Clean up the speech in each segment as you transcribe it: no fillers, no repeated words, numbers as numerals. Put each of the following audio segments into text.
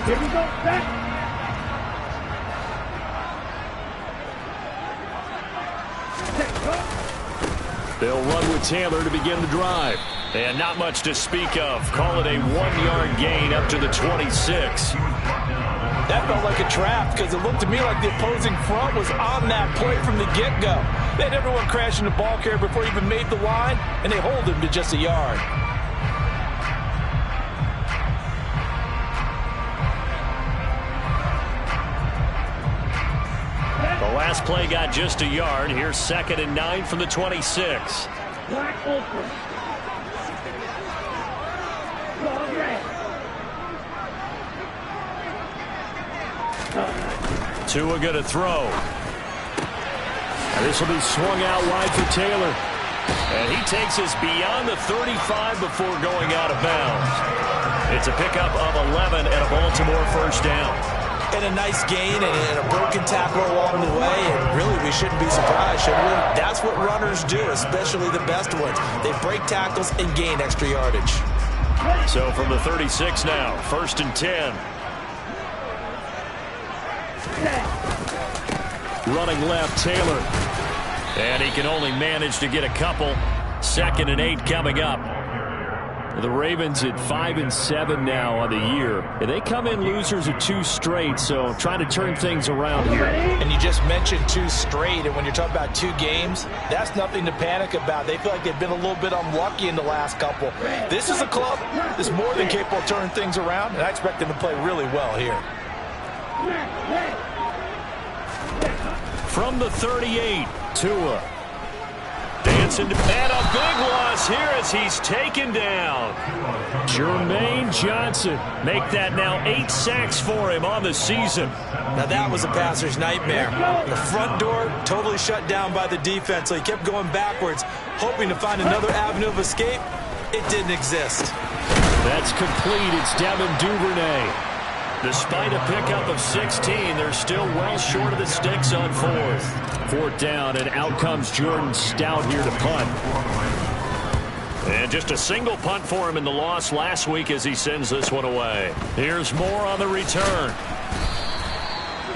Here we go, set. They'll run with Taylor to begin the drive. And not much to speak of. Call it a 1-yard gain up to the 26. That felt like a trap because it looked to me like the opposing front was on that play from the get-go. They had everyone crashing the ball carrier before he even made the line, and they hold him to just a yard. The last play got just a yard. Here's 2nd and 9 from the 26. Black open. Tua going to throw. This will be swung out wide for Taylor. And he takes us beyond the 35 before going out of bounds. It's a pickup of 11 and a Baltimore first down. And a nice gain and a broken tackle along the way. And really, we shouldn't be surprised, should we? That's what runners do, especially the best ones. They break tackles and gain extra yardage. So from the 36 now, 1st and 10. Running left, Taylor. And he can only manage to get a couple. 2nd and 8 coming up. The Ravens at 5-7 now on the year. And they come in losers of 2 straight, so trying to turn things around here. And you just mentioned 2 straight, and when you're talking about 2 games, that's nothing to panic about. They feel like they've been a little bit unlucky in the last couple. This is a club that's more than capable of turning things around, and I expect them to play really well here. From the 38, Tua. Dancing and a big loss here as he's taken down. Jermaine Johnson. Make that now 8 sacks for him on the season. Now that was a passer's nightmare. The front door totally shut down by the defense, so he kept going backwards, hoping to find another avenue of escape. It didn't exist. That's complete. It's Devin Duvernay. Despite a pickup of 16, they're still well short of the sticks on 4th. 4th down, and out comes Jordan Stout here to punt. And just a single punt for him in the loss last week as he sends this one away. Here's more on the return.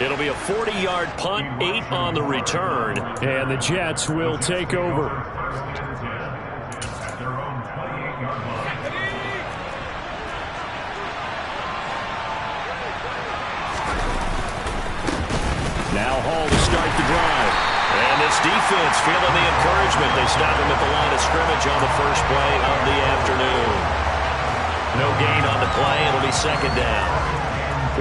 It'll be a 40-yard punt, 8 on the return. And the Jets will take over. Now Hall to start the drive. And this defense feeling the encouragement. They stop him at the line of scrimmage on the first play of the afternoon. No gain on the play. It'll be 2nd down.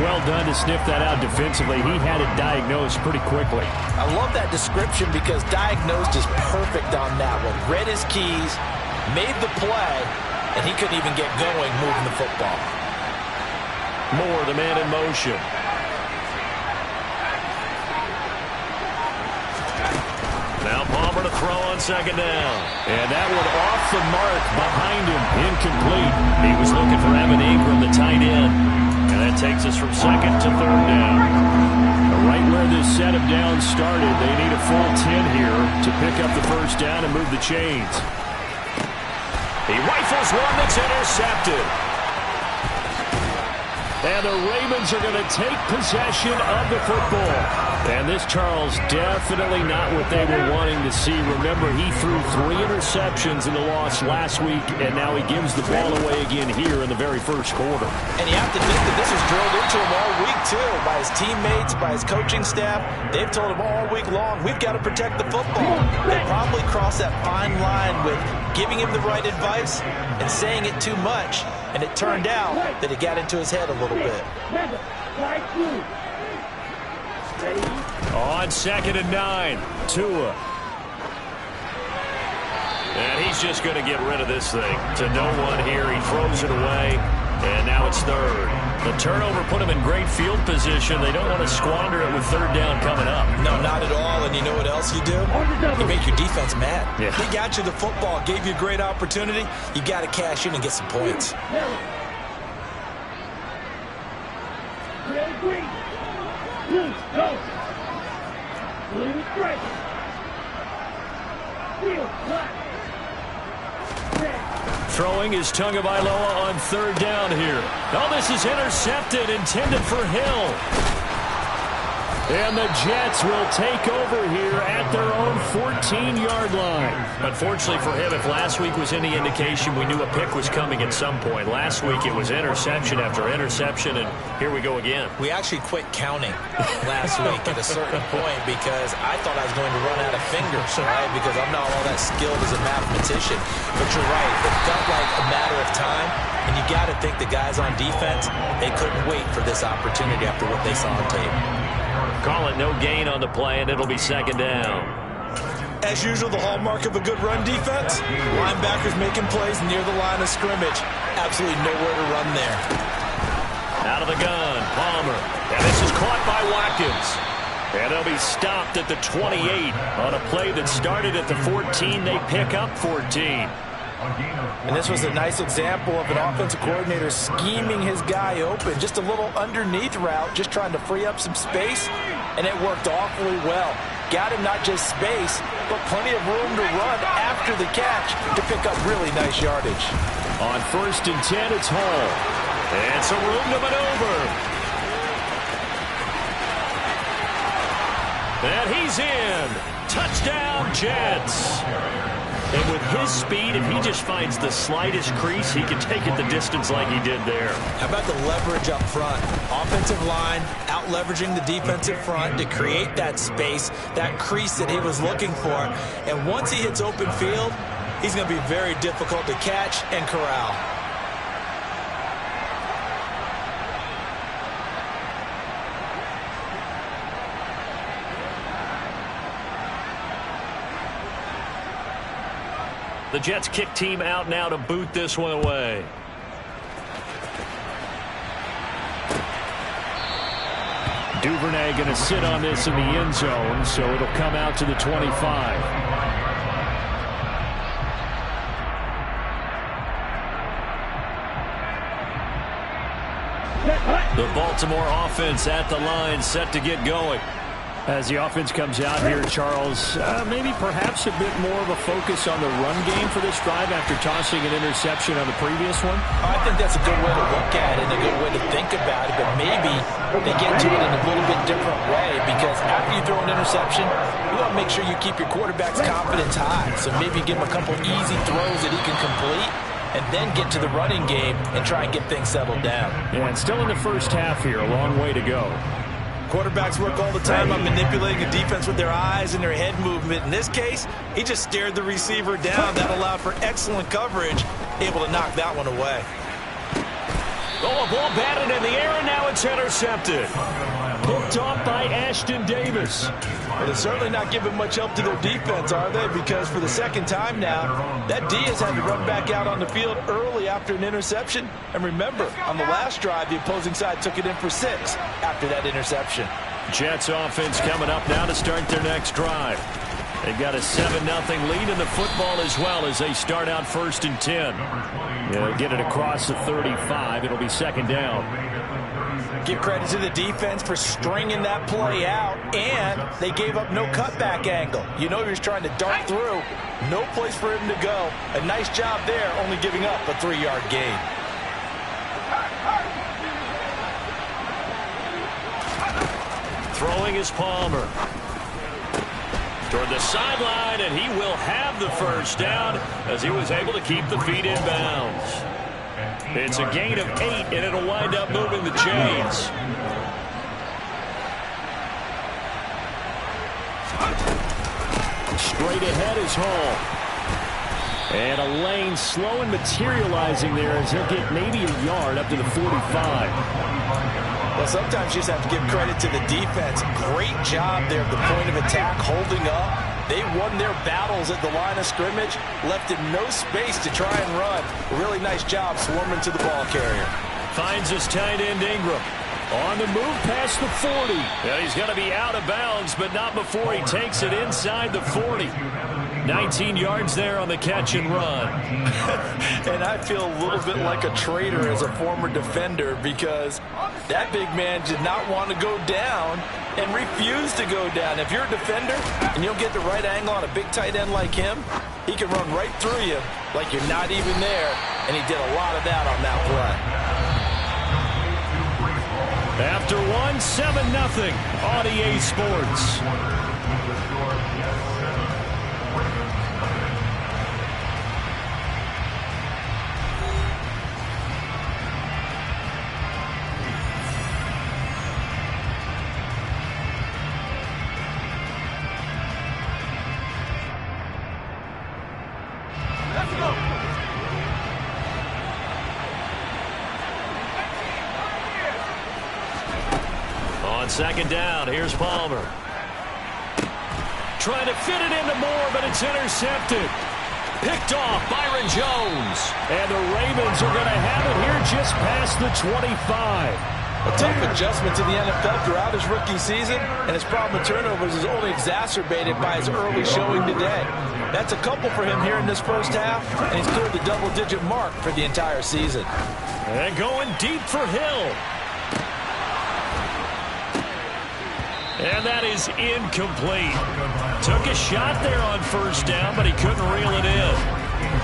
Well done to sniff that out defensively. He had it diagnosed pretty quickly. I love that description because diagnosed is perfect on that one. Read his keys, made the play, and he couldn't even get going moving the football. Moore, the man in motion. Now Palmer to throw on 2nd down. And that one off the mark behind him. Incomplete. He was looking for Evan Ingram, the tight end. And that takes us from 2nd to 3rd down. Right where this set of downs started, they need a full 10 here to pick up the first down and move the chains. He rifles one that's intercepted. And the Ravens are going to take possession of the football. And this, Charles, definitely not what they were wanting to see. Remember, he threw 3 interceptions in the loss last week, and now he gives the ball away again here in the very first quarter. And you have to think that this was drilled into him all week, too, by his teammates, by his coaching staff. They've told him all week long, we've got to protect the football. They probably crossed that fine line with giving him the right advice and saying it too much. And it turned out that it got into his head a little bit. On 2nd and 9, Tua. And he's just going to get rid of this thing to no one here. He throws it away, and now it's 3rd. The turnover put him in great field position. They don't want to squander it with 3rd down coming up. No, not at all. And you know what else you do? You make your defense mad. Yeah. He got you the football, gave you a great opportunity. You got to cash in and get some points. Throwing is Tagovailoa on third down here. Oh, this is intercepted, intended for Hill. And the Jets will take over here at their own 14-yard line. Unfortunately for him, if last week was any indication, we knew a pick was coming at some point. Last week it was interception after interception, and here we go again. We actually quit counting last week at a certain point because I thought I was going to run out of fingers, right? Because I'm not all that skilled as a mathematician. But you're right. It felt like a matter of time, and you got to think the guys on defense, they couldn't wait for this opportunity after what they saw on tape. Call it no gain on the play, and it'll be second down. As usual, the hallmark of a good run defense, linebackers making plays near the line of scrimmage. Absolutely nowhere to run there. Out of the gun, Palmer. And this is caught by Watkins. And they'll be stopped at the 28 on a play that started at the 14. They pick up 14. And this was a nice example of an offensive coordinator scheming his guy open. Just a little underneath route, just trying to free up some space, and it worked awfully well. Got him not just space, but plenty of room to run after the catch to pick up really nice yardage. On 1st and 10, it's Hall. And some room to maneuver. And he's in. Touchdown, Jets. And with his speed, if he just finds the slightest crease, he can take it the distance like he did there. How about the leverage up front? Offensive line out leveraging the defensive front to create that space, that crease that he was looking for. And once he hits open field, he's going to be very difficult to catch and corral. The Jets kick team out now to boot this one away. Duvernay going to sit on this in the end zone, so it'll come out to the 25. The Baltimore offense at the line, set to get going. As the offense comes out here, Charles, maybe perhaps a bit more of a focus on the run game for this drive after tossing an interception on the previous one? I think that's a good way to look at it and a good way to think about it, but maybe they get to it in a little bit different way because after you throw an interception, you want to make sure you keep your quarterback's confidence high. So maybe give him a couple easy throws that he can complete and then get to the running game and try and get things settled down. Yeah, and still in the first half here, a long way to go. Quarterbacks work all the time on manipulating a defense with their eyes and their head movement. In this case, he just stared the receiver down. That allowed for excellent coverage, able to knock that one away. Oh, a ball batted in the air, and now it's intercepted. Picked off by Ashton Davis. Well, they're certainly not giving much help to their defense, are they? Because for the second time now, that D has had to run back out on the field early after an interception. And remember, on the last drive, the opposing side took it in for 6 after that interception. Jets offense coming up now to start their next drive. They've got a 7-0 lead in the football as well as they start out 1st and 10. Yeah, get it across the 35. It'll be second down. Give credit to the defense for stringing that play out, and they gave up no cutback angle. You know he was trying to dart through. No place for him to go. A nice job there, only giving up a 3-yard gain. Throwing is Palmer. Toward the sideline, and he will have the first down as he was able to keep the feet in bounds. It's a gain of 8, and it'll wind up moving the chains. Straight ahead is Hall. And a lane slow and materializing there as he'll get maybe a yard up to the 45. Well, sometimes you just have to give credit to the defense. Great job there at the point of attack, holding up. They won their battles at the line of scrimmage, left him no space to try and run. Really nice job swarming to the ball carrier. Finds his tight end Ingram. On the move past the 40. Yeah, he's going to be out of bounds, but not before he takes it inside the 40. 19 yards there on the catch and run. And I feel a little bit like a traitor as a former defender because that big man did not want to go down and refused to go down. If you're a defender and you don't get the right angle on a big tight end like him, He can run right through you like you're not even there, and he did a lot of that on that play. After one, 7-0 on EA Sports. Second down, here's Palmer. Trying to fit it into Moore, but it's intercepted. Picked off Byron Jones. And the Ravens are going to have it here just past the 25. A tough adjustment to the NFL throughout his rookie season, and his problem with turnovers is only exacerbated by his early showing today. That's a couple for him here in this first half, and he's cleared the double-digit mark for the entire season. And going deep for Hill. And that is incomplete. Took a shot there on first down, but he couldn't reel it in.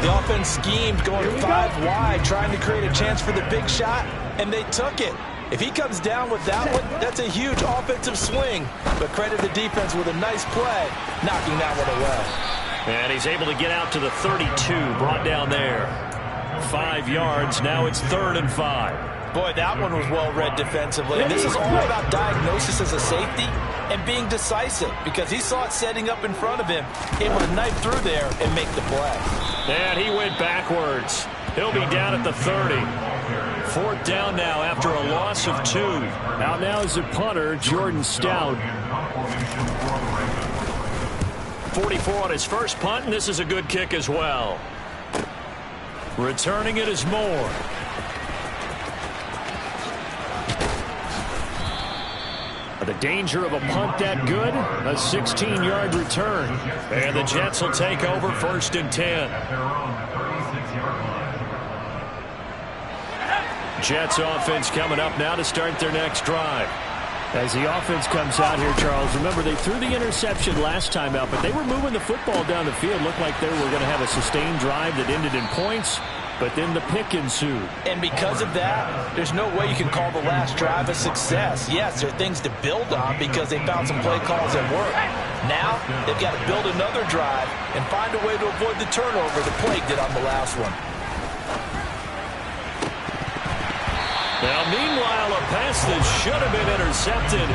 The offense schemed going 5 wide, trying to create a chance for the big shot, and they took it. If he comes down with that one, that's a huge offensive swing. But credit the defense with a nice play, knocking that one away. And he's able to get out to the 32, brought down there. 5 yards, now it's 3rd and 5. Boy, that one was well-read defensively. And this is all about diagnosis as a safety and being decisive, because he saw it setting up in front of him, able to knife through there and make the play. And he went backwards. He'll be down at the 30. 4th down now after a loss of 2. Out now is the punter, Jordan Stout. 44 on his first punt, and this is a good kick as well. Returning it is Moore. The danger of a punt that good, a 16-yard return. And the Jets will take over 1st and 10. Jets offense coming up now to start their next drive. As the offense comes out here, Charles, remember they threw the interception last time out, but they were moving the football down the field. Looked like they were going to have a sustained drive that ended in points. But then the pick ensued. And because of that, there's no way you can call the last drive a success. Yes, there are things to build on because they found some play calls that work. Now, they've got to build another drive and find a way to avoid the turnover that plagued it on the last one. Now, meanwhile, a pass that should have been intercepted,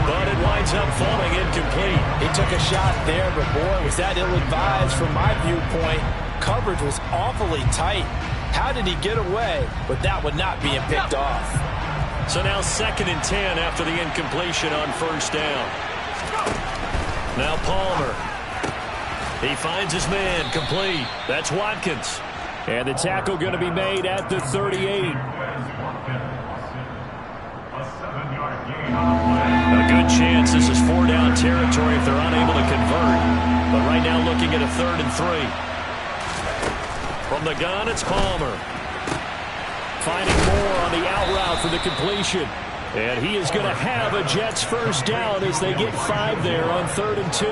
but it winds up falling incomplete. He took a shot there, but boy, was that ill-advised from my viewpoint. Coverage was awfully tight. How did he get away with that one not being picked off? So now 2nd and 10 after the incompletion on first down. Now Palmer. He finds his man complete. That's Watkins. And the tackle going to be made at the 38. A good chance this is 4-down territory if they're unable to convert. But right now looking at a 3rd and 3. From the gun, it's Palmer. Finding Moore on the out route for the completion. And he is going to have a Jets first down as they get 5 there on 3rd and 2.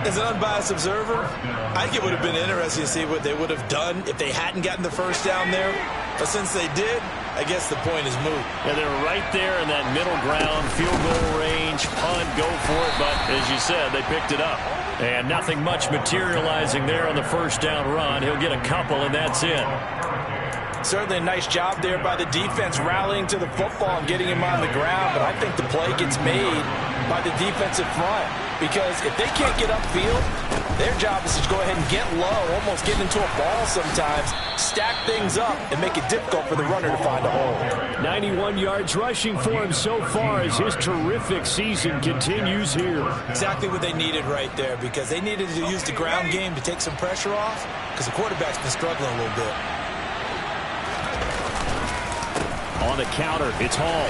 As an unbiased observer, I think it would have been interesting to see what they would have done if they hadn't gotten the first down there. But since they did, I guess the point is moot. Yeah, they're right there in that middle ground, field goal range, punt, go for it. But as you said, they picked it up. And nothing much materializing there on the first down run. He'll get a couple, and that's it. Certainly a nice job there by the defense rallying to the football and getting him on the ground. But I think the play gets made by the defensive front. Because if they can't get upfield, their job is to go ahead and get low, almost get into a ball sometimes, stack things up, and make it difficult for the runner to find a hole. 91 yards rushing for him so far as his terrific season continues here. Exactly what they needed right there, because they needed to use the ground game to take some pressure off, because the quarterback's been struggling a little bit. On the counter, it's Hall.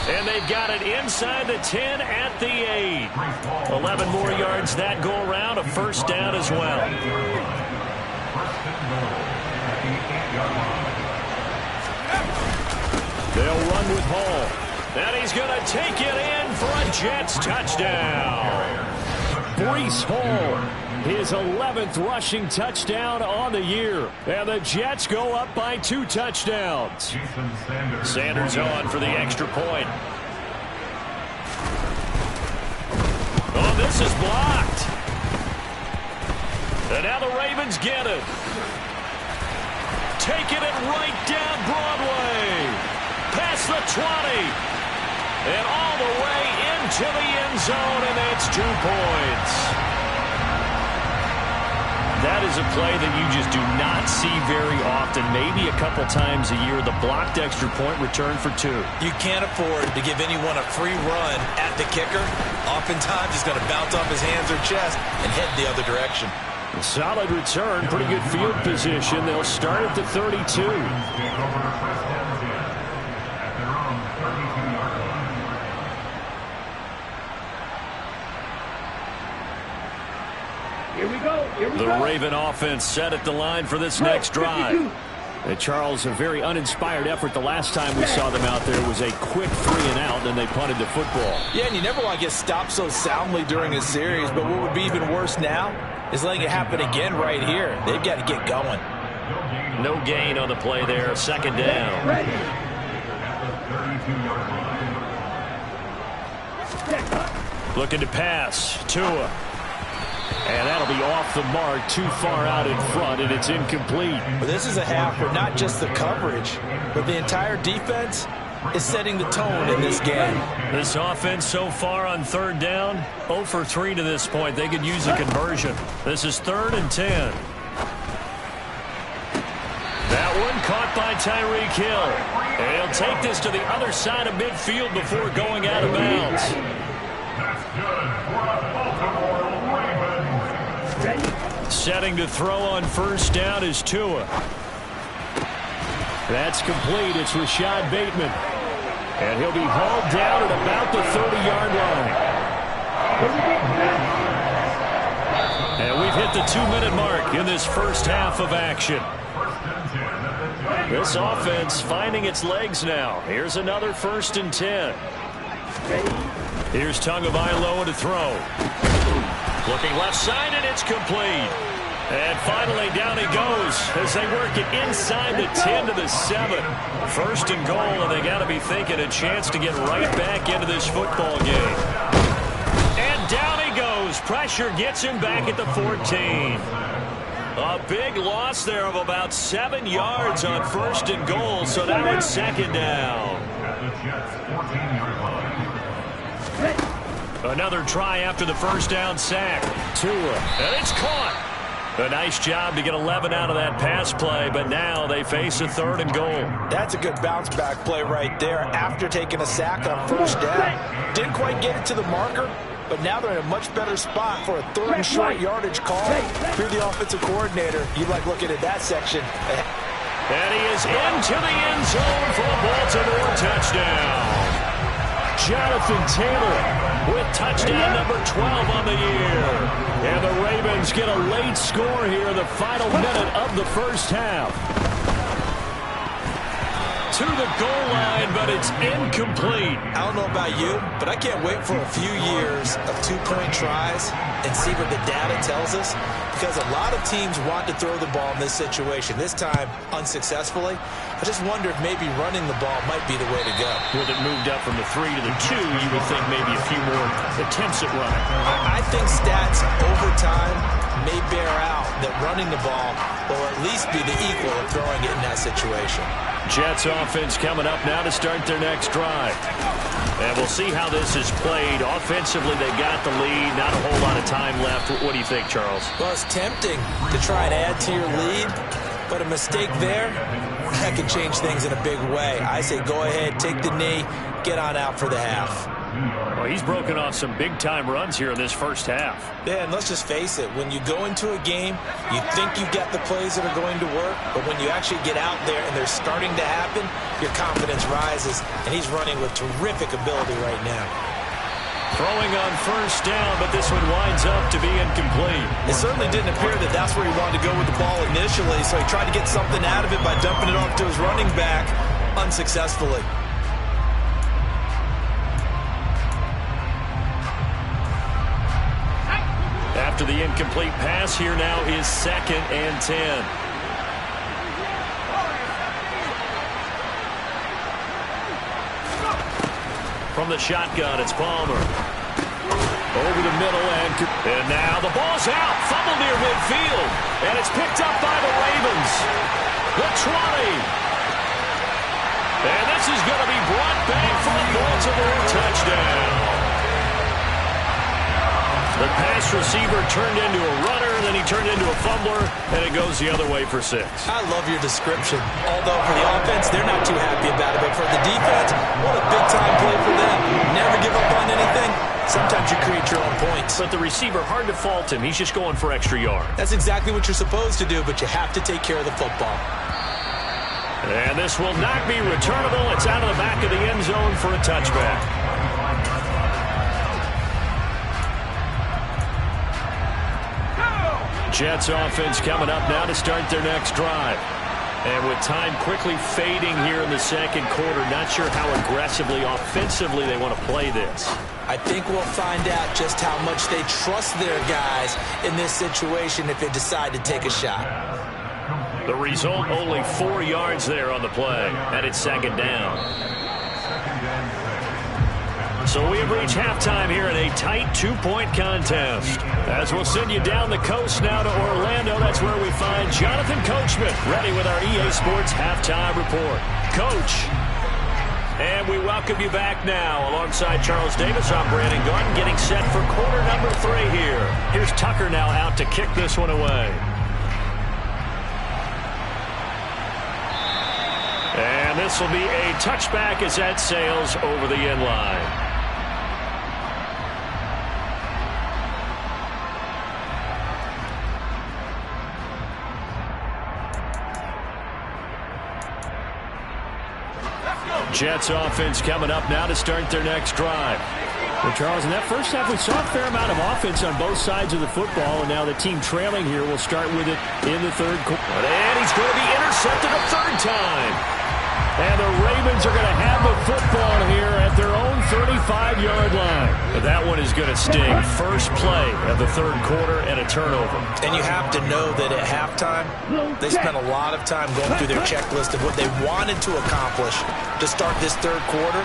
And they've got it inside the 10 at the 8. 11 more yards that go around, a first down as well. They'll run with Hall. And he's going to take it in for a Jets touchdown. Breece Hall, his 11th rushing touchdown on the year. And the Jets go up by 2 touchdowns. Sanders on for the extra point. Oh, this is blocked. And now the Ravens get it. Taking it right down Broadway. Past the 20. And all the way into the end zone, and it's 2 points. That is a play that you just do not see very often. Maybe a couple times a year, the blocked extra point return for 2. You can't afford to give anyone a free run at the kicker. Oftentimes, he's going to bounce off his hands or chest and head the other direction. A solid return, pretty good field position. They'll start at the 32. Here we go. The Raven offense set at the line for this next drive. And Charles, a very uninspired effort the last time we saw them out there was a quick 3 and out, and they punted the football. Yeah, and you never want to get stopped so soundly during a series, but what would be even worse now is letting it happen again right here. They've got to get going. No gain on the play there, second down. Looking to pass, Tua. And that'll be off the mark, too far out in front, and it's incomplete. But this is a half where not just the coverage, but the entire defense is setting the tone in this game. This offense so far on third down, 0 for 3 to this point. They could use a conversion. This is 3rd and 10. That one caught by Tyreek Hill. And he'll take this to the other side of midfield before going out of bounds. Setting to throw on first down is Tua. That's complete. It's Rashad Bateman. And he'll be hauled down at about the 30-yard line. And we've hit the 2-minute mark in this first half of action. This offense finding its legs now. Here's another 1st and 10. Here's Tagovailoa to throw. Looking left side, and it's complete. And finally, down he goes as they work it inside the 10 to the 7. 1st and goal, and they got to be thinking a chance to get right back into this football game. And down he goes. Pressure gets him back at the 14. A big loss there of about 7 yards on 1st and goal, so now it's 2nd down. Another try after the first down sack. Tua, and it's caught. A nice job to get 11 out of that pass play, but now they face a 3rd and goal. That's a good bounce-back play right there after taking a sack on 1st down. Didn't quite get it to the marker, but now they're in a much better spot for a 3rd and short yardage call. If you're the offensive coordinator, you like looking at that section. And he is into the end zone for a Baltimore touchdown. Jonathan Taylor with touchdown number 12 on the year. And the Ravens get a late score here in the final minute of the first half. To the goal line, but it's incomplete. I don't know about you, but I can't wait for a few years of 2-point tries and see what the data tells us, because a lot of teams want to throw the ball in this situation, this time unsuccessfully. I just wonder if maybe running the ball might be the way to go. With it moved up from the 3 to the 2, you would think maybe a few more attempts at running. I think stats over time may bear out that running the ball will at least be the equal of throwing it in that situation. Jets offense coming up now to start their next drive. And we'll see how this is played. Offensively, they got the lead. Not a whole lot of time left. What do you think, Charles? Well, it's tempting to try and add to your lead, but a mistake there, that can change things in a big way. I say go ahead, take the knee, get on out for the half. Well, he's broken off some big-time runs here in this first half. Yeah, and let's just face it. When you go into a game, you think you've got the plays that are going to work, but when you actually get out there and they're starting to happen, your confidence rises, and he's running with terrific ability right now. Throwing on first down, but this one winds up to be incomplete. It certainly didn't appear that that's where he wanted to go with the ball initially, so he tried to get something out of it by dumping it off to his running back unsuccessfully. after the incomplete pass. Here now is 2nd and 10. From the shotgun, it's Palmer. Over the middle, and now the ball's out. Fumble near midfield. And it's picked up by the Ravens. The 20. And this is going to be brought back for a Baltimore touchdown. The pass receiver turned into a runner, then he turned into a fumbler, and it goes the other way for 6. I love your description. Although for the offense, they're not too happy about it. But for the defense, what a big-time play for them. Never give up on anything. Sometimes you create your own points. But the receiver, hard to fault him. He's just going for extra yard. That's exactly what you're supposed to do, but you have to take care of the football. And this will not be returnable. It's out of the back of the end zone for a touchback. Jets offense coming up now to start their next drive. And with time quickly fading here in the second quarter, not sure how aggressively, offensively they want to play this. I think we'll find out just how much they trust their guys in this situation if they decide to take a shot. The result, only 4 yards there on the play, and it's 2nd down. So we have reached halftime here in a tight 2-point contest. As we'll send you down the coast now to Orlando, that's where we find Jonathan Coachman, ready with our EA Sports Halftime Report. Coach, and we welcome you back now. Alongside Charles Davis, I'm Brandon Garden, getting set for quarter number 3 here. Here's Tucker now out to kick this one away. And this will be a touchback as that sails over the end line. Jets offense coming up now to start their next drive. Well, Charles, in that first half, we saw a fair amount of offense on both sides of the football, and now the team trailing here will start with it in the third quarter. And he's going to be intercepted a 3rd time. And the Ravens are going to have the football here at their own 35-yard line. But that one is going to sting. First play of the 3rd quarter and a turnover. And you have to know that at halftime, they spent a lot of time going through their checklist of what they wanted to accomplish to start this 3rd quarter.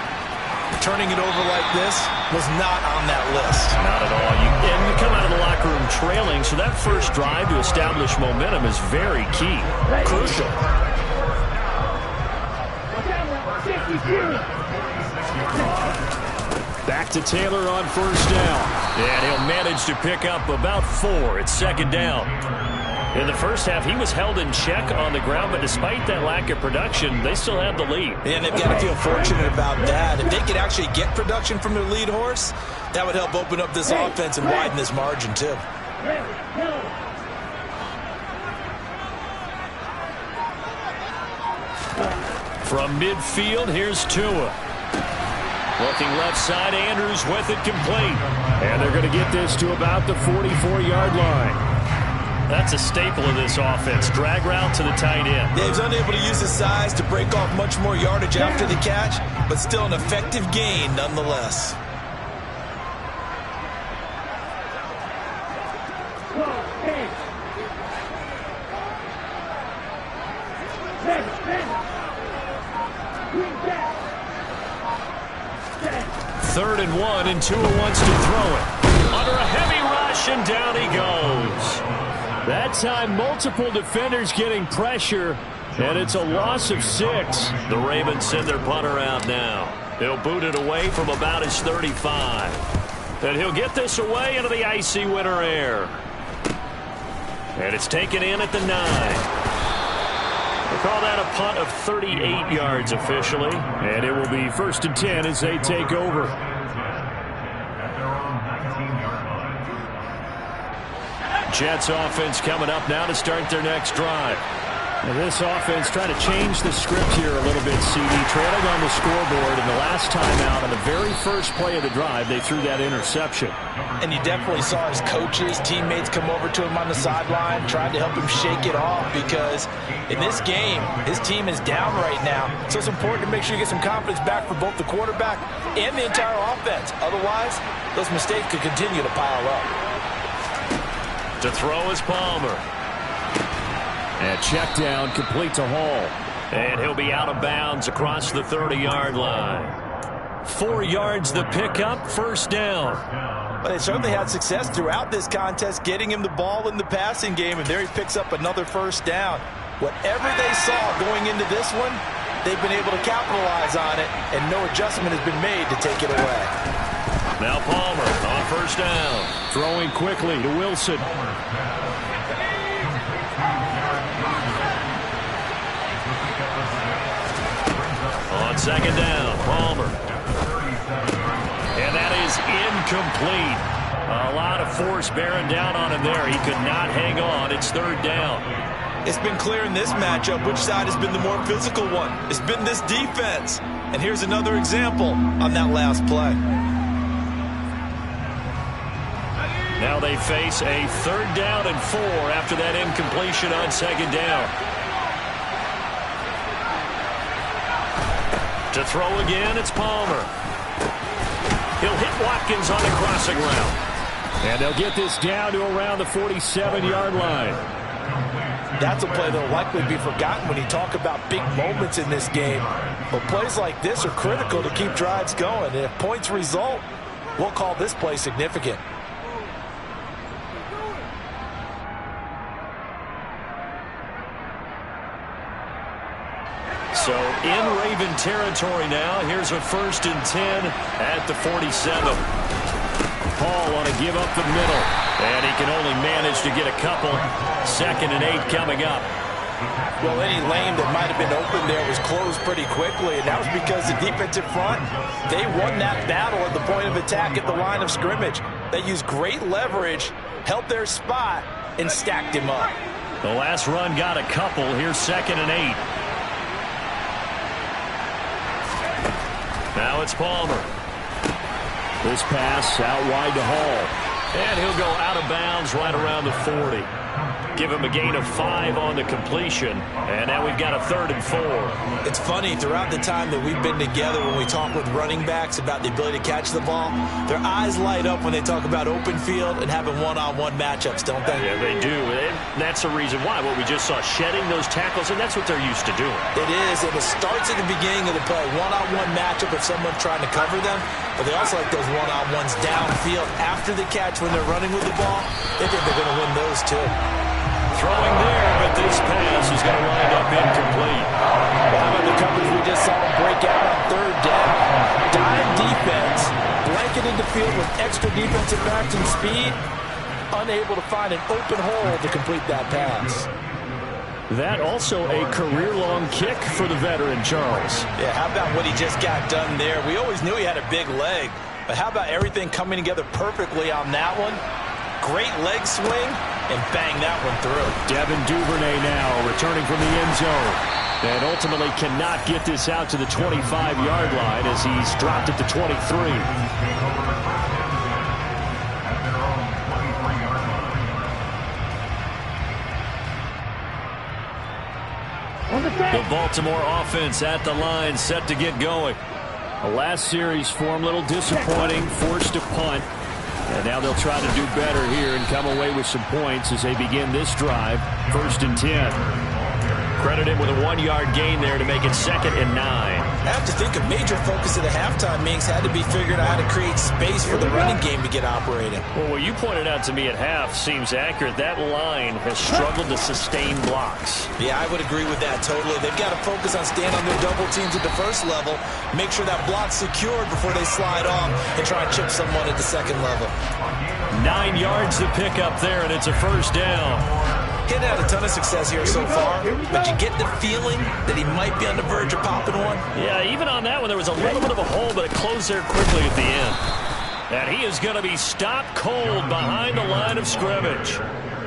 Turning it over like this was not on that list. Not at all. And you come out of the locker room trailing, so that first drive to establish momentum is very key. Crucial. Back to Taylor on 1st down. And he'll manage to pick up about 4. It's 2nd down. In the first half, he was held in check on the ground, but despite that lack of production, they still have the lead. And they've got to feel fortunate about that. If they could actually get production from their lead horse, that would help open up this offense and widen this margin, too. From midfield, here's Tua. Looking left side, Andrews with it complete. And they're going to get this to about the 44-yard line. That's a staple of this offense. Drag route to the tight end. Dave's unable to use his size to break off much more yardage after the catch, but still an effective gain nonetheless. Third and 1, and Tua wants to throw it. Under a heavy rush, and down he goes. That time, multiple defenders getting pressure, and it's a loss of 6. The Ravens send their punter out now. He'll boot it away from about his 35. And he'll get this away into the icy winter air. And it's taken in at the 9. We'll call that a punt of 38 yards officially. And it will be 1st and 10 as they take over. Jets offense coming up now to start their next drive. And this offense trying to change the script here a little bit, CD. Trailing on the scoreboard, and the last time out on the very first play of the drive, they threw that interception. And you definitely saw his coaches, teammates come over to him on the sideline, trying to help him shake it off, because in this game, his team is down right now. So it's important to make sure you get some confidence back for both the quarterback and the entire offense. Otherwise, those mistakes could continue to pile up. To throw is Palmer. And check down, complete to Hall. And he'll be out of bounds across the 30-yard line. 4 yards the pickup, first down. But they certainly had success throughout this contest getting him the ball in the passing game, and there he picks up another first down. Whatever they saw going into this one, they've been able to capitalize on it, and no adjustment has been made to take it away. Now Palmer on first down. Throwing quickly to Wilson. On second down, Palmer. And that is incomplete. A lot of force bearing down on him there. He could not hang on. It's third down. It's been clear in this matchup which side has been the more physical one. It's been this defense. And here's another example on that last play. Now they face a third down and 4 after that incompletion on second down. To throw again, it's Palmer. He'll hit Watkins on the crossing route. And they'll get this down to around the 47-yard line. That's a play that will likely be forgotten when you talk about big moments in this game. But plays like this are critical to keep drives going. And if points result, we'll call this play significant. So in Raven territory now. Here's a 1st and 10 at the 47. Hall want to give up the middle. And he can only manage to get a couple. 2nd and 8 coming up. Well, any lane that might have been open there was closed pretty quickly, and that was because the defensive front, they won that battle at the point of attack at the line of scrimmage. They used great leverage, held their spot, and stacked him up. The last run got a couple. Here's 2nd and 8. Now it's Palmer. This pass out wide to Hall. And he'll go out of bounds right around the 40. Give him a gain of 5 on the completion. And now we've got a 3rd and 4. It's funny, throughout the time that we've been together, when we talk with running backs about the ability to catch the ball, their eyes light up when they talk about open field and having one-on-one matchups, don't they? Yeah, they do. And that's the reason why. What we just saw, shedding those tackles, and that's what they're used to doing. It is, and it starts at the beginning of the play. One-on-one matchup if someone's trying to cover them, but they also like those one-on-ones downfield after the catch when they're running with the ball. They think they're going to win those too. Throwing there, but this pass is going to wind up incomplete. Well, how about the coverage we just saw them break out on 3rd down? Dime defense, blanketed the field with extra defensive backs and speed, unable to find an open hole to complete that pass. That also a career-long kick for the veteran, Charles. Yeah, how about what he just got done there? We always knew he had a big leg, but how about everything coming together perfectly on that one? Great leg swing, and bang that one through. Devin Duvernay now returning from the end zone. And ultimately cannot get this out to the 25-yard line as he's dropped it to 23. The Baltimore offense at the line, set to get going. The last series for him, a little disappointing, forced to punt. And now they'll try to do better here and come away with some points as they begin this drive. 1st and 10. Credit him with a 1-yard gain there to make it 2nd and 9. I have to think a major focus of the halftime meetings had to be figuring out how to create space for the running game to get operating. Well, what you pointed out to me at half seems accurate. That line has struggled to sustain blocks. Yeah, I would agree with that totally. They've got to focus on staying on their double teams at the first level, make sure that block's secured before they slide off and try and chip someone at the second level. 9 yards to pick up there, and it's a 1st down. He's had a ton of success here so far, but you get the feeling that he might be on the verge of popping one. Yeah, even on that one, there was a little bit of a hole, but it closed there quickly at the end. And he is going to be stopped cold behind the line of scrimmage.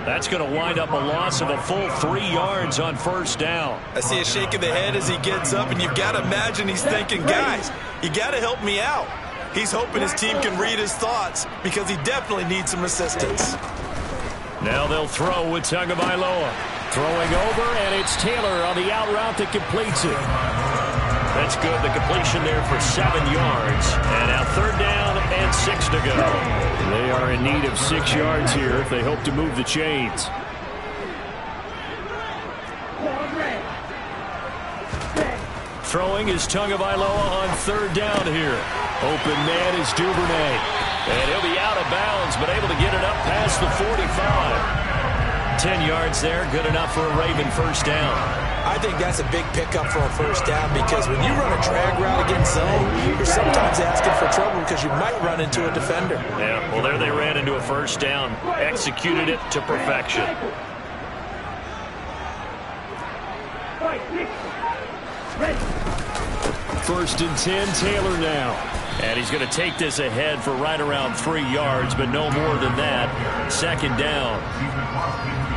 That's going to wind up a loss of a full 3 yards on 1st down. I see a shake of the head as he gets up, and you've got to imagine he's thinking, guys, you got to help me out. He's hoping his team can read his thoughts because he definitely needs some assistance. Now they'll throw with Tagovailoa. Throwing over, and it's Taylor on the out route that completes it. That's good. The completion there for 7 yards. And now 3rd down and 6 to go. They are in need of 6 yards here if they hope to move the chains. Throwing is Tagovailoa on 3rd down here. Open man is Duvernay. And he'll be out of bounds, but able to get it up past the 45. 10 yards there, good enough for a Raven 1st down. I think that's a big pickup for a 1st down because when you run a drag route against zone, you're sometimes asking for trouble because you might run into a defender. Yeah, well, there they ran into a 1st down. Executed it to perfection. First and 10, Taylor now. And he's going to take this ahead for right around 3 yards, but no more than that. 2nd down.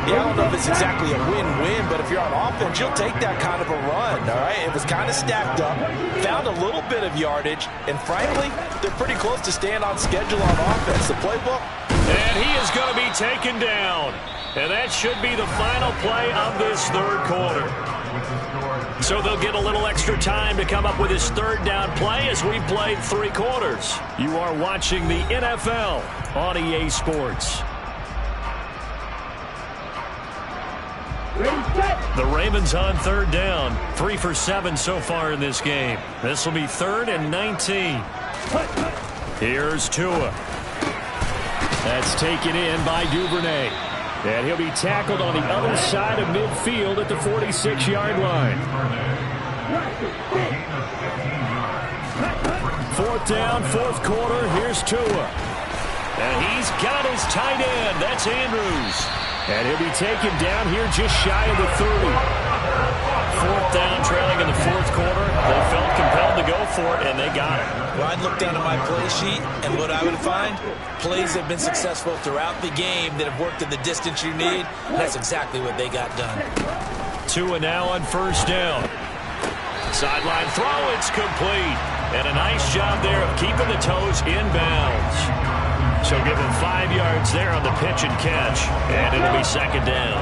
Yeah, I don't know if it's exactly a win-win, but if you're on offense, you'll take that kind of a run, all right? It was kind of stacked up, found a little bit of yardage, and frankly, they're pretty close to staying on schedule on offense. The playbook. And he is going to be taken down. And that should be the final play of this 3rd quarter. So they'll get a little extra time to come up with his 3rd down play as we played 3 quarters. You are watching the NFL on EA Sports. The Ravens on 3rd down. 3 for 7 so far in this game. This will be 3rd and 19. Here's Tua. That's taken in by Duvernay. And he'll be tackled on the other side of midfield at the 46-yard line. 4th down, 4th quarter. Here's Tua. And he's got his tight end. That's Andrews. And he'll be taken down here just shy of the 30. 4th down, trailing in the 4th quarter. They felt compelled to go for it, and they got it. Well, I'd look down at my play sheet, and what I would find, plays have been successful throughout the game that have worked in the distance you need. And that's exactly what they got done. Tua now on 1st down. Sideline throw, it's complete. And a nice job there of keeping the toes in bounds. So give him 5 yards there on the pitch and catch, and it'll be 2nd down.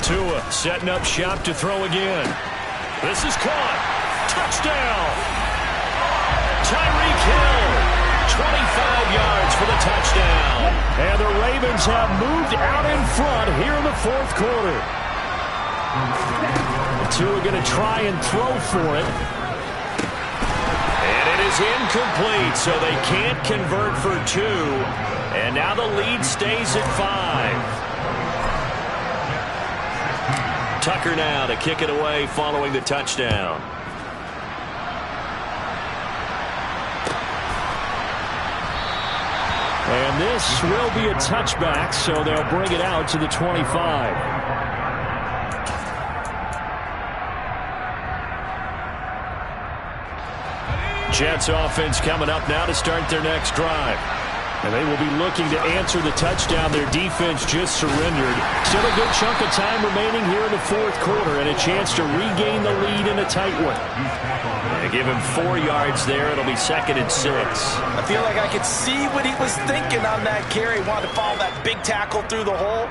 Tua setting up shop to throw again. This is caught. Touchdown. Tyreek Hill. 25 yards for the touchdown. And the Ravens have moved out in front here in the 4th quarter. Tua going to try and throw for it. And it is incomplete, so they can't convert for 2. And now the lead stays at 5. Tucker now to kick it away following the touchdown. And this will be a touchback, so they'll bring it out to the 25. Jets offense coming up now to start their next drive. And they will be looking to answer the touchdown their defense just surrendered. Still a good chunk of time remaining here in the 4th quarter and a chance to regain the lead in a tight one. They give him 4 yards there. It'll be 2nd and 6. I feel like I could see what he was thinking on that carry. Wanted to follow that big tackle through the hole.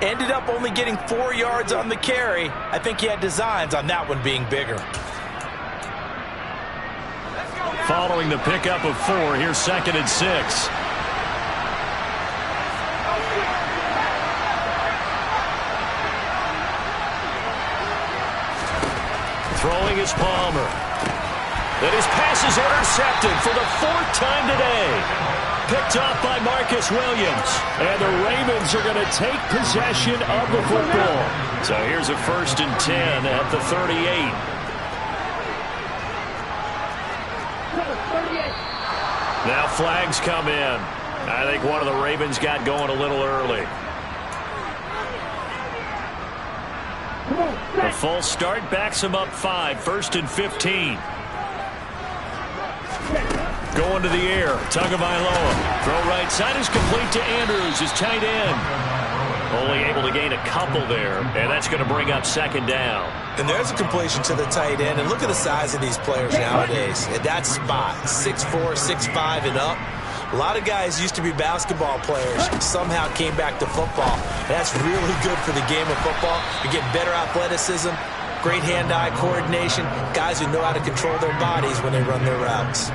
Ended up only getting 4 yards on the carry. I think he had designs on that one being bigger. Following the pickup of 4, here's 2nd and 6. Throwing is Palmer. And his pass is intercepted for the 4th time today. Picked off by Marcus Williams. And the Ravens are going to take possession of the football. So here's a 1st and 10 at the 38. Now flags come in. I think one of the Ravens got going a little early. The false start backs him up 5. 1st and 15. Going to the air. Tagovailoa. Throw right side is complete to Andrews, his tight end. Only able to gain a couple there, and that's going to bring up second down. And there's a completion to the tight end, and look at the size of these players nowadays. At that spot, 6'4", 6'5", and up. A lot of guys used to be basketball players, somehow came back to football. That's really good for the game of football. You get better athleticism, great hand-eye coordination, guys who know how to control their bodies when they run their routes.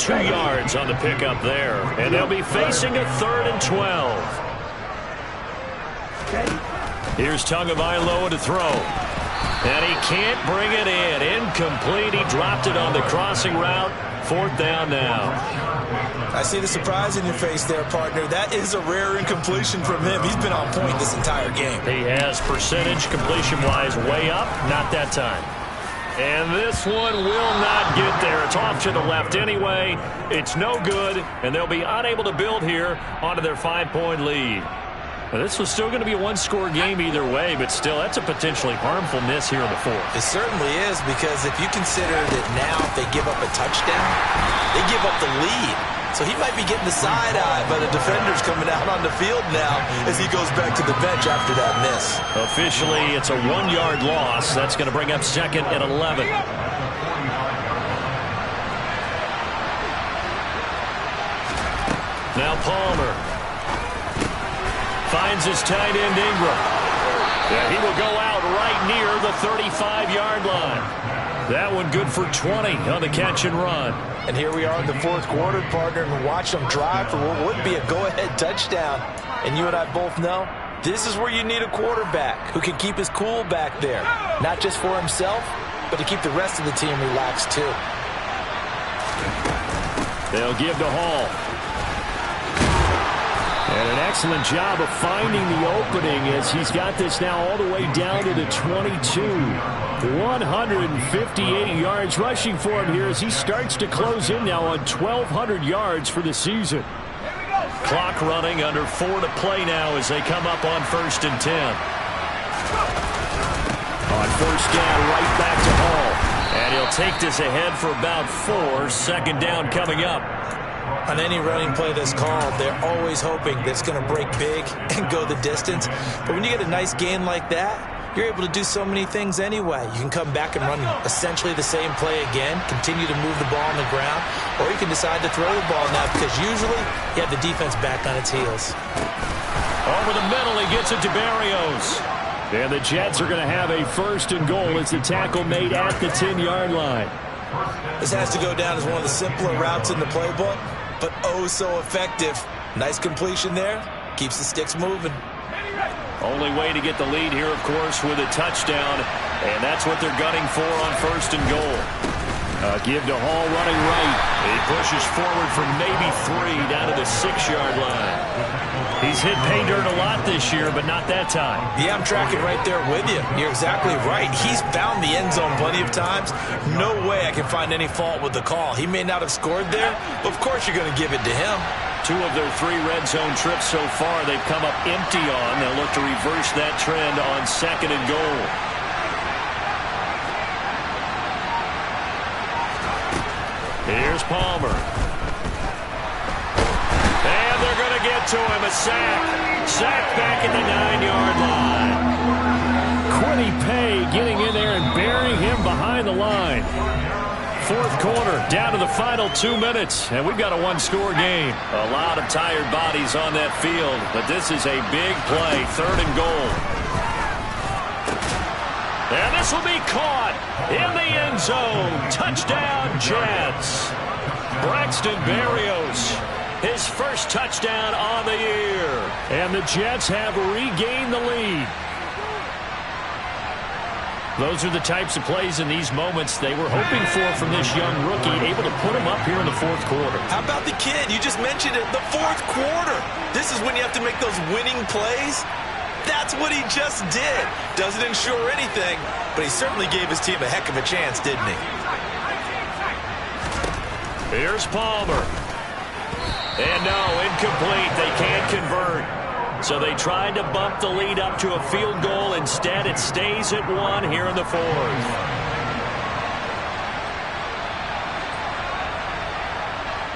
2 yards on the pickup there, and they'll be facing a 3rd and 12. Here's Tagovailoa to throw. And he can't bring it in. Incomplete. He dropped it on the crossing route. 4th down now. I see the surprise in your face there, partner. That is a rare incompletion from him. He's been on point this entire game. He has percentage completion-wise way up. Not that time. And this one will not get there. It's off to the left anyway. It's no good, and they'll be unable to build here onto their 5-point lead. Now, this was still going to be a one-score game either way, but still, that's a potentially harmful miss here in the 4th. It certainly is, because if you consider that now if they give up a touchdown, they give up the lead. So he might be getting the side eye, but the defender's coming out on the field now as he goes back to the bench after that miss. Officially, it's a 1-yard loss. That's going to bring up 2nd and 11. Now Palmer finds his tight end Ingram. Yeah, he will go out right near the 35-yard line. That one good for 20 on the catch and run. And here we are in the 4th quarter, partner, and watch them drive for what would be a go-ahead touchdown. And you and I both know this is where you need a quarterback who can keep his cool back there. Not just for himself, but to keep the rest of the team relaxed too. They'll give to Hall. And an excellent job of finding the opening as he's got this now all the way down to the 22. 158 yards rushing for him here as he starts to close in now on 1,200 yards for the season. Clock running, under 4 to play now as they come up on 1st and 10. On 1st down, right back to Hall. And he'll take this ahead for about 4. 2nd down coming up. On any running play that's called, they're always hoping that it's going to break big and go the distance. But when you get a nice gain like that, you're able to do so many things anyway. You can come back and run essentially the same play again, continue to move the ball on the ground, or you can decide to throw the ball now because usually you have the defense back on its heels. Over the middle, he gets it to Barrios. And the Jets are going to have a 1st and goal as the tackle made at the 10-yard line. This has to go down as one of the simpler routes in the playbook, but oh so effective. Nice completion there. Keeps the sticks moving. Only way to get the lead here, of course, with a touchdown, and that's what they're gunning for on 1st and goal. Give to Hall running right. He pushes forward for maybe 3 down to the 6-yard line. He's hit pay dirt a lot this year, but not that time. Yeah, I'm tracking right there with you. You're exactly right. He's found the end zone plenty of times. No way I can find any fault with the call. He may not have scored there, but of course you're going to give it to him. 2 of their 3 red zone trips so far they've come up empty on. They'll look to reverse that trend on 2nd and goal. Here's Palmer. And they're going to get to him. A sack. Sack back at the 9-yard line. Quiddy Pay getting in there and burying him behind the line. 4th quarter, down to the final 2 minutes, and we've got a 1-score game. A lot of tired bodies on that field, but this is a big play. 3rd and goal. And this will be caught in the end zone. Touchdown, Jets. Braxton Berrios, his first touchdown on the year. And the Jets have regained the lead. Those are the types of plays in these moments they were hoping for from this young rookie, able to put him up here in the 4th quarter. How about the kid? You just mentioned it, the 4th quarter. This is when you have to make those winning plays. That's what he just did. Doesn't ensure anything, but he certainly gave his team a heck of a chance, didn't he? Here's Palmer. And no, incomplete. They can't convert. So they tried to bump the lead up to a field goal. Instead, it stays at 1 here in the 4th.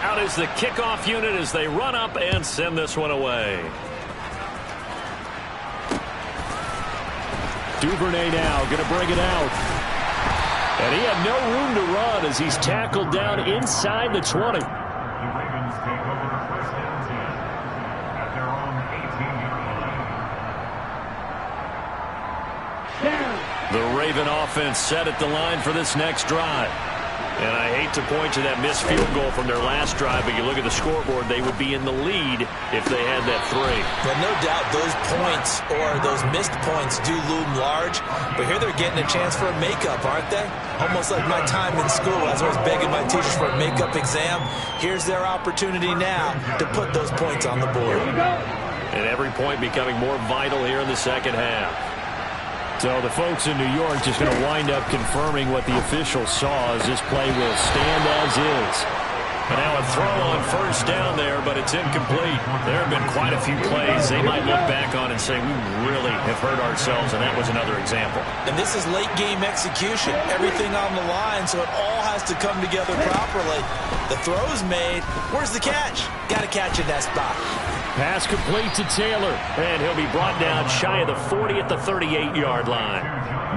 Out is the kickoff unit as they run up and send this one away. Duvernay now going to bring it out. And he had no room to run as he's tackled down inside the 20. The Raven offense set at the line for this next drive. And I hate to point to that missed field goal from their last drive, but you look at the scoreboard, they would be in the lead if they had that 3. Well, no doubt those points or those missed points do loom large, but here they're getting a chance for a makeup, aren't they? Almost like my time in school as I was begging my teachers for a makeup exam. Here's their opportunity now to put those points on the board. And every point becoming more vital here in the second half. So the folks in New York just going to wind up confirming what the officials saw as this play will stand as is. And now a throw on first down there, but it's incomplete. There have been quite a few plays they might look back on and say, we really have hurt ourselves, and that was another example. And this is late game execution. Everything on the line, so it all has to come together properly. The throw's made. Where's the catch? Got to catch in that spot. Pass complete to Taylor, and he'll be brought down shy of the 40 at the 38-yard line.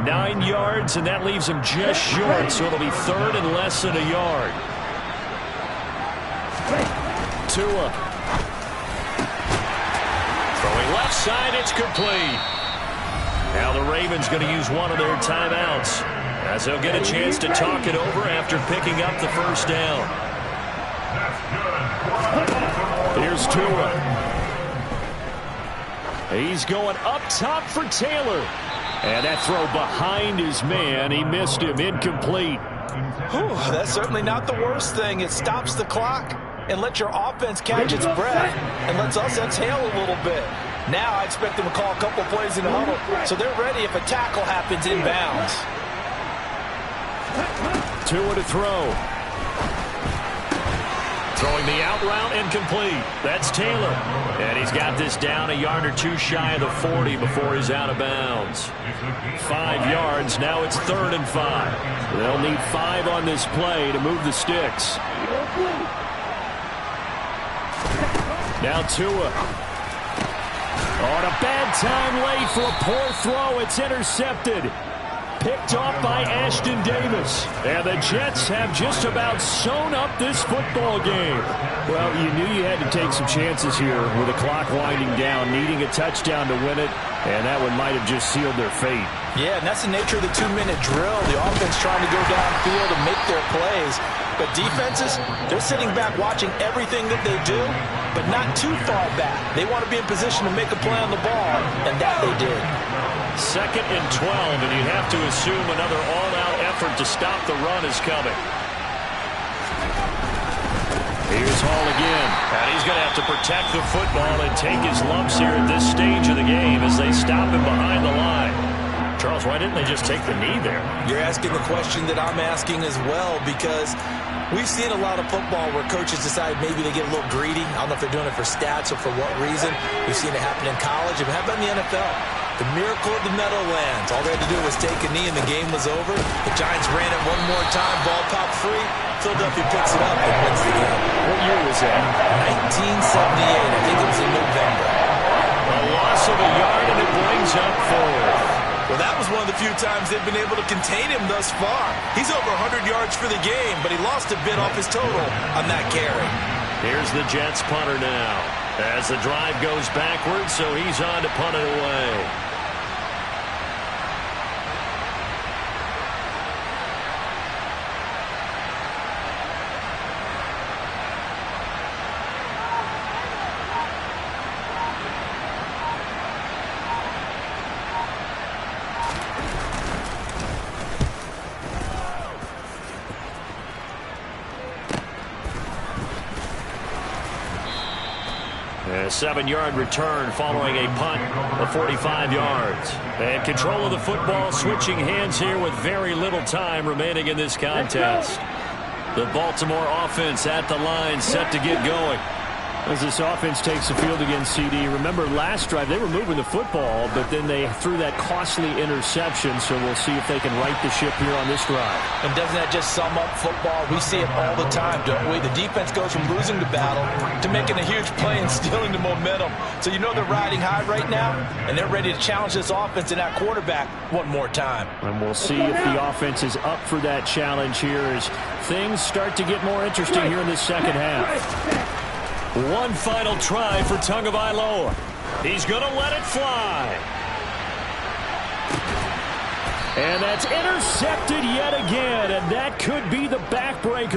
9 yards, and that leaves him just short, so it'll be third and less than a yard. Tua. Throwing left side, it's complete. Now the Ravens going to use one of their timeouts, as they'll get a chance to talk it over after picking up the first down. Here's Tua. He's going up top for Taylor. And that throw behind his man. He missed him. Incomplete. Whew, that's certainly not the worst thing. It stops the clock and lets your offense catch its breath and lets us exhale a little bit. Now I expect them to call a couple plays in the huddle so they're ready if a tackle happens inbounds. Tua to throw. Throwing the out route, incomplete. That's Taylor. And he's got this down a yard or two shy of the 40 before he's out of bounds. 5 yards. Now it's 3rd and 5. They'll need 5 on this play to move the sticks. Now Tua. On a bad time late for a poor throw. It's intercepted. Picked off by Ashton Davis. And the Jets have just about sewn up this football game. Well, you knew you had to take some chances here with the clock winding down, needing a touchdown to win it, and that one might have just sealed their fate. Yeah, and that's the nature of the 2-minute drill. The offense trying to go downfield and make their plays. But defenses, they're sitting back watching everything that they do, but not too far back. They want to be in position to make a play on the ball, and that they did. 2nd and 12, and you have to assume another all-out effort to stop the run is coming. Here's Hall again, and he's going to have to protect the football and take his lumps here at this stage of the game as they stop him behind the line. Charles, why didn't they just take the knee there? You're asking the question that I'm asking as well, because we've seen a lot of football where coaches decide maybe they get a little greedy. I don't know if they're doing it for stats or for what reason. We've seen it happen in college. How about in the NFL? The miracle of the Meadowlands. All they had to do was take a knee and the game was over. The Giants ran it one more time. Ball popped free. Philadelphia picks it up and wins the game. What year was that? 1978. I think it was in November. A loss of a yard and it brings up 4. Well, that was one of the few times they've been able to contain him thus far. He's over 100 yards for the game, but he lost a bit off his total on that carry. Here's the Jets punter now as the drive goes backwards, so he's on to punt it away. A 7-yard return following a punt of 45 yards. And control of the football switching hands here with very little time remaining in this contest. The Baltimore offense at the line set to get going. As this offense takes the field against CD, remember last drive they were moving the football, but then they threw that costly interception, so we'll see if they can right the ship here on this drive. And doesn't that just sum up football? We see it all the time, don't we? The defense goes from losing the battle to making a huge play and stealing the momentum. So you know they're riding high right now, and they're ready to challenge this offense and that quarterback one more time. And we'll see if the offense is up for that challenge here as things start to get more interesting here in the second half. One final try for Tagovailoa. He's going to let it fly. And that's intercepted yet again, and that could be the backbreaker.